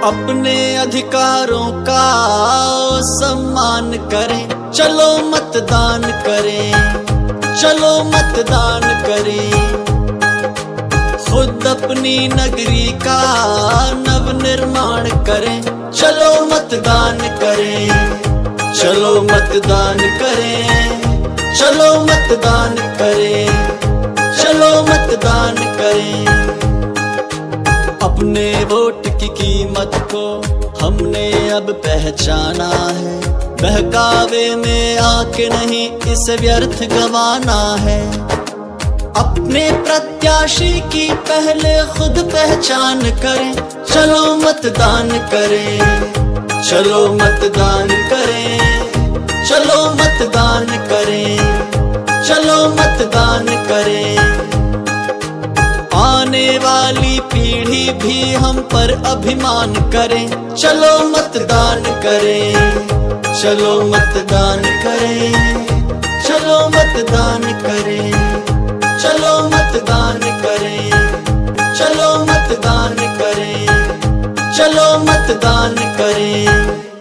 अपने अधिकारों का सम्मान करें, चलो मतदान करें, चलो मतदान करें। खुद अपनी नगरी का नव निर्माण करें, चलो मतदान करें, चलो मतदान करें, चलो मतदान करें, चलो मतदान करें। अपने वोट की कीमत को हमने अब पहचाना है, बहकावे में आके नहीं इसे व्यर्थ गंवाना है। अपने प्रत्याशी की पहले खुद पहचान करें, चलो मतदान करें, चलो मतदान करें, चलो मतदान करें, चलो मतदान करें। आने वाली पीढ़ी भी हम पर अभिमान करें, चलो मतदान करें, चलो मतदान करें, चलो मतदान करें, चलो मतदान करें, चलो मतदान करें, चलो मतदान करें।